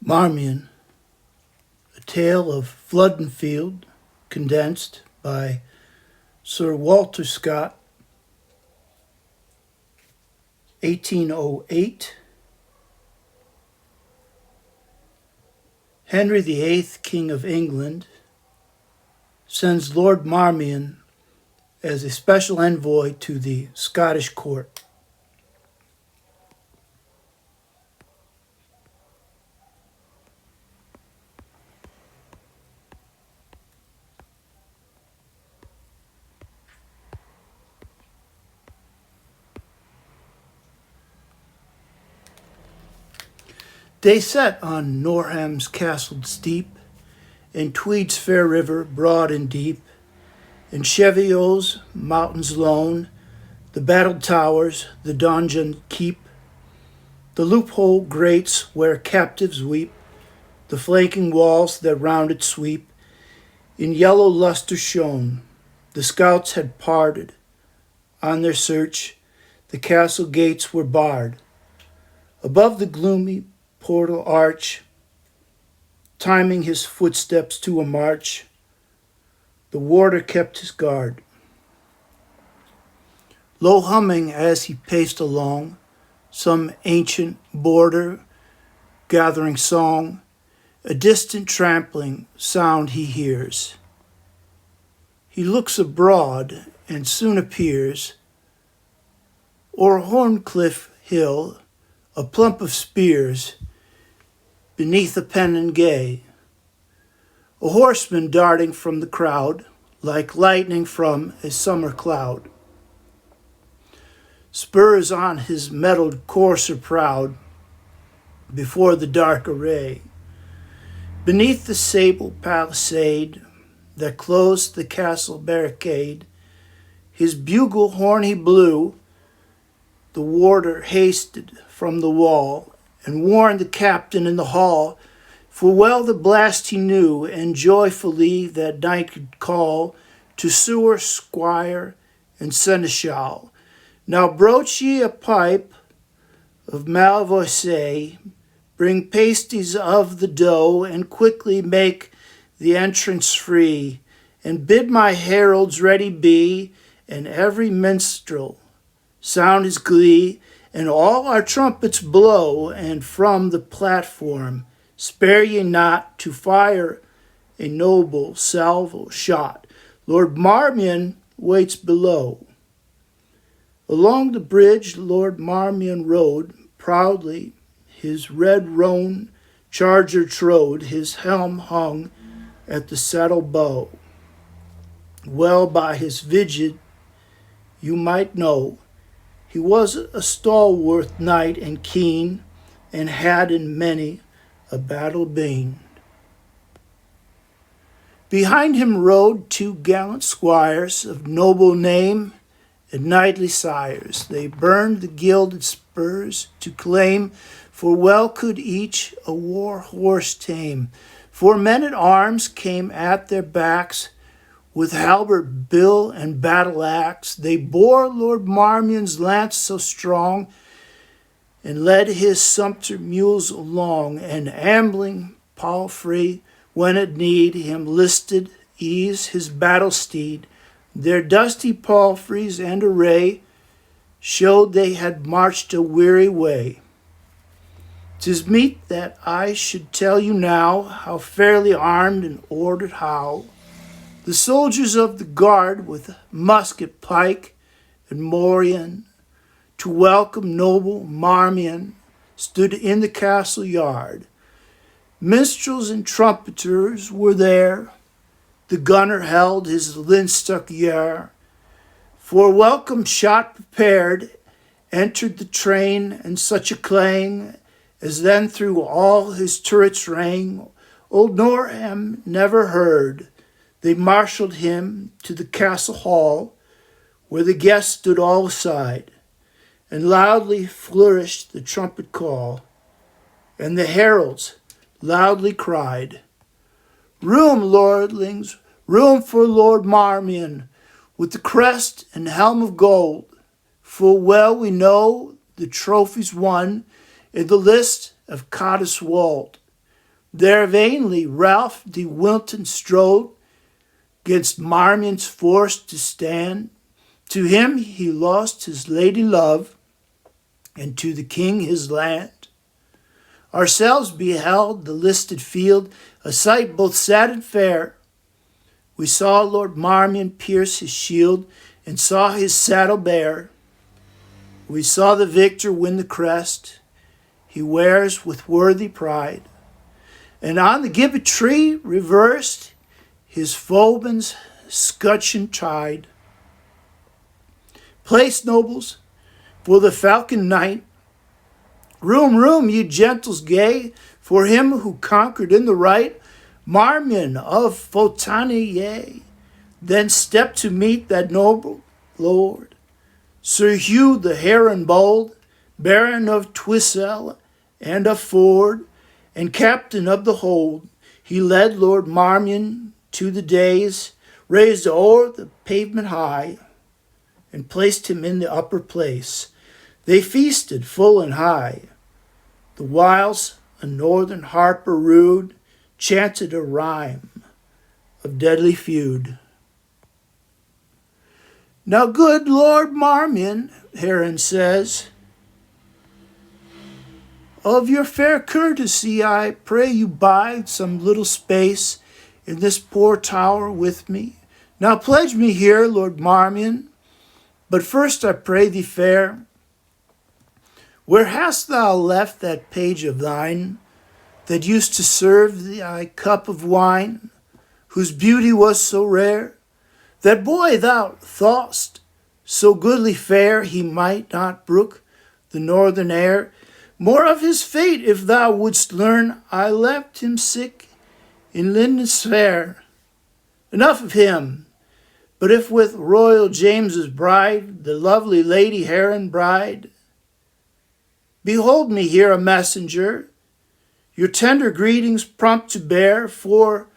Marmion, a tale of flood and field, condensed by Sir Walter Scott, 1808. Henry VIII, King of England, sends Lord Marmion as a special envoy to the Scottish court. Day set on Norham's castled steep, and Tweed's fair river broad and deep, and Cheviot's mountains lone, the battled towers, the donjon keep, the loophole grates where captives weep, the flanking walls that round it sweep, in yellow luster shone. The scouts had parted. On their search, the castle gates were barred. Above the gloomy portal arch, timing his footsteps to a march, the warder kept his guard. Low humming as he paced along, some ancient border gathering song, a distant trampling sound he hears. He looks abroad and soon appears o'er Horncliffe hill, a plump of spears beneath a pennon gay, a horseman darting from the crowd like lightning from a summer cloud. Spurs on his mettled courser proud before the dark array. Beneath the sable palisade that closed the castle barricade, his bugle horn he blew. The warder hasted from the wall and warned the captain in the hall, for well the blast he knew, and joyfully that night could call to sewer, squire, and seneschal. Now broach ye a pipe of Malvoisie, bring pasties of the dough, and quickly make the entrance free, and bid my heralds ready be, and every minstrel sound his glee, and all our trumpets blow, and from the platform spare ye not to fire a noble salvo shot. Lord Marmion waits below. Along the bridge Lord Marmion rode, proudly his red roan charger trode, his helm hung at the saddle bow. Well by his visage you might know he was a stalwart knight and keen, and had in many a battle been. Behind him rode two gallant squires of noble name and knightly sires. They burned the gilded spurs to claim, for well could each a war horse tame. 4 men at arms came at their backs, with halberd, bill, and battle axe. They bore Lord Marmion's lance so strong, and led his sumpter mules along, and ambling palfrey, when at need him listed ease his battle steed. Their dusty palfreys and array showed they had marched a weary way. 'Tis meet that I should tell you now how fairly armed and ordered how the soldiers of the guard with musket, pike, and morion to welcome noble Marmion stood in the castle yard. Minstrels and trumpeters were there. The gunner held his linstock yare. For welcome shot prepared entered the train, and such a clang as then through all his turrets rang, old Norham never heard. They marshalled him to the castle hall, where the guests stood all aside, and loudly flourished the trumpet call, and the heralds loudly cried, "Room, lordlings, room for Lord Marmion, with the crest and helm of gold. Full well we know the trophies won in the list of Cotteswold. There vainly Ralph de Wilton strode, 'gainst Marmion's force to stand. To him he lost his lady love, and to the king his land. Ourselves beheld the listed field, a sight both sad and fair. We saw Lord Marmion pierce his shield, and saw his saddle bare. We saw the victor win the crest he wears with worthy pride, and on the gibbet tree reversed his foeman's scutcheon tide. Place, nobles, for the falcon knight. Room, room, ye gentles gay, for him who conquered in the right, Marmion of Fautigny. Then stepped to meet that noble lord, Sir Hugh the Heron bold, Baron of Twisell and of Ford, and captain of the hold. He led Lord Marmion to the dais, raised o'er the pavement high, and placed him in the upper place. They feasted full and high. The whiles a northern harper rude chanted a rhyme of deadly feud. Now, good Lord Marmion, Heron says, of your fair courtesy I pray you bide some little space in this poor tower with me. Now pledge me here, Lord Marmion, but first I pray thee fair, where hast thou left that page of thine that used to serve thy cup of wine, whose beauty was so rare? That boy thou thought'st so goodly fair he might not brook the northern air. More of his fate if thou wouldst learn, I left him sick in Linden's fair. Enough of him, but if with royal James's bride, the lovely Lady Heron bride, behold me here a messenger, your tender greetings prompt to bear, for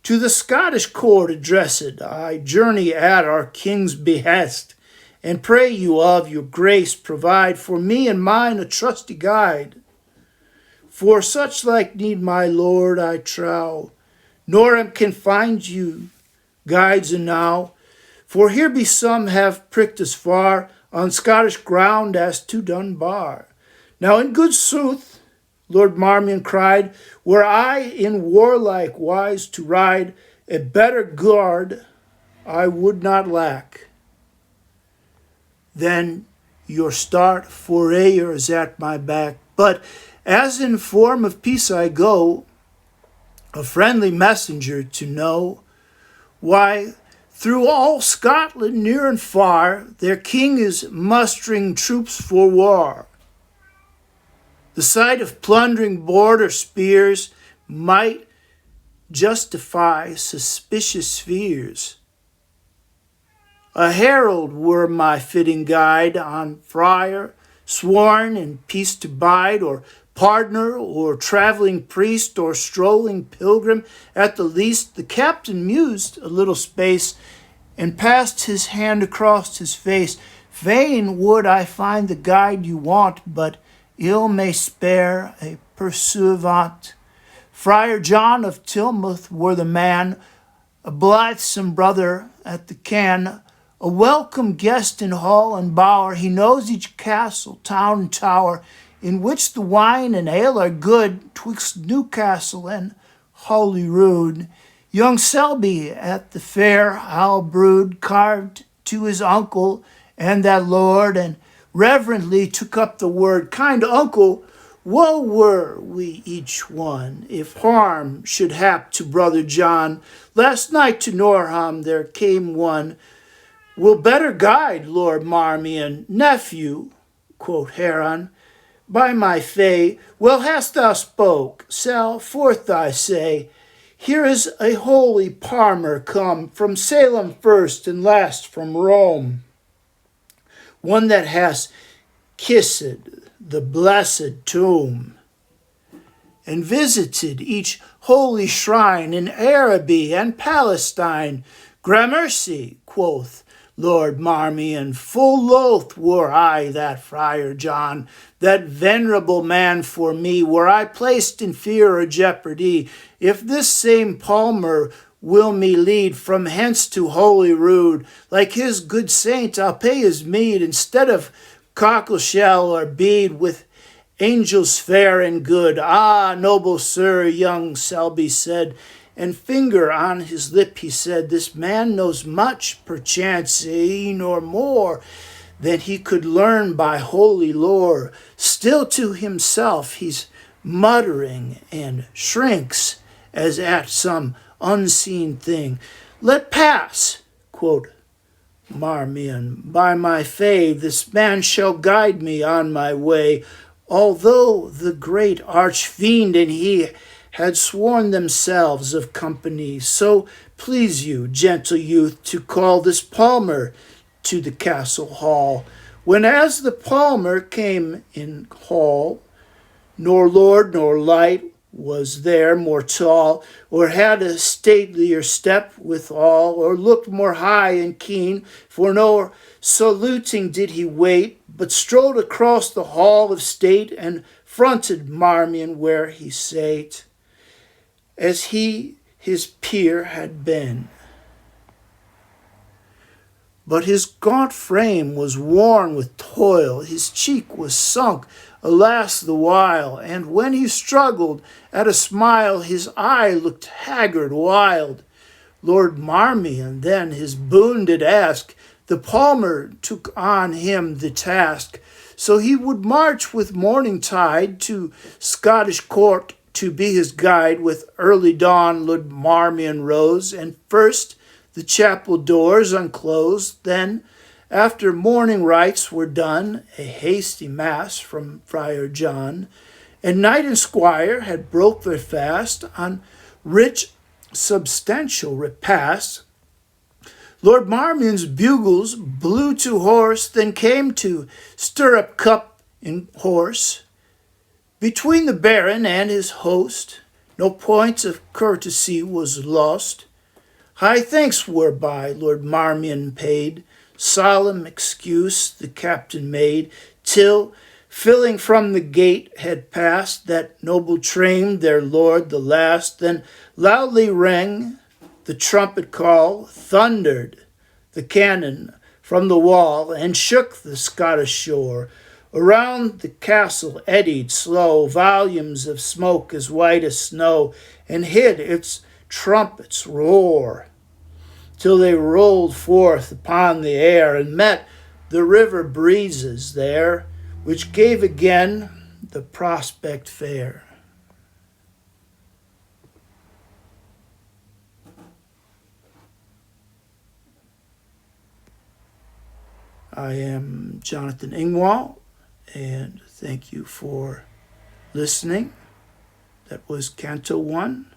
to the Scottish court addressed I journey at our king's behest, and pray you of your grace provide for me and mine a trusty guide. For such like need my lord, I trow, Norham can find you guides enow. For here be some have pricked as far on Scottish ground as to Dunbar. Now in good sooth, Lord Marmion cried, were I in warlike wise to ride, a better guard I would not lack. Then your start forayer is at my back. But as in form of peace I go, a friendly messenger to know, why, through all Scotland near and far, their king is mustering troops for war. The sight of plundering border spears might justify suspicious fears. A herald were my fitting guide, on friar sworn in peace to bide, or pardoner, or traveling priest, or strolling pilgrim. At the least, the captain mused a little space, and passed his hand across his face. Fain would I find the guide you want, but ill may spare a pursuivant. Friar John of Tilmouth were the man, a blithesome brother at the can, a welcome guest in hall and bower. He knows each castle, town, and tower, in which the wine and ale are good, twixt Newcastle and Holyrood. Young Selby at the fair I'll brood carved to his uncle and that lord, and reverently took up the word. Kind uncle, woe were we each one, if harm should hap to brother John. Last night to Norham there came one, will better guide Lord Marmion. Nephew, quoth Heron, by my fay, well hast thou spoke. Sal forth thy say. Here is a holy palmer come, from Salem first and last from Rome, one that has kissed the blessed tomb, and visited each holy shrine in Araby and Palestine. Gramercy, quoth Lord Marmion, full loath were I that Friar John, that venerable man for me, were I placed in fear or jeopardy, if this same palmer will me lead from hence to Holy Rood, like his good saint I'll pay his meed, instead of cockle shell or bead, with angels fair and good. Ah, noble sir, young Selby said, and finger on his lip he said, this man knows much, perchance, nor more than he could learn by holy lore. Still to himself he's muttering and shrinks as at some unseen thing. Let pass, quoth Marmion, by my fay, this man shall guide me on my way, although the great arch-fiend and he had sworn themselves of company. So please you, gentle youth, to call this palmer to the castle hall. When as the palmer came in hall, nor lord nor light was there more tall, or had a statelier step withal, or looked more high and keen, for no saluting did he wait, but strode across the hall of state, and fronted Marmion where he sate, as he his peer had been. But his gaunt frame was worn with toil, his cheek was sunk, alas the while, and when he struggled at a smile, his eye looked haggard wild. Lord Marmion then his boon did ask, the palmer took on him the task, so he would march with morning tide to Scottish court to be his guide. With early dawn Lord Marmion rose, and first the chapel doors unclosed, then after morning rites were done, a hasty mass from Friar John, and knight and squire had broke their fast on rich substantial repast. Lord Marmion's bugles blew to horse, then came to stirrup cup in horse. Between the baron and his host, no point of courtesy was lost. High thanks were by Lord Marmion paid, solemn excuse the captain made, till, filling from the gate, had passed that noble train, their lord the last. Then loudly rang the trumpet call, thundered the cannon from the wall, and shook the Scottish shore. Around the castle eddied slow volumes of smoke as white as snow, and hid its trumpets' roar, till they rolled forth upon the air, and met the river breezes there, which gave again the prospect fair. I am Jonathan Ingwall, and thank you for listening. That was Canto 1.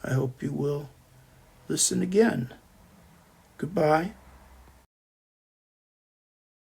I hope you will listen again. Goodbye.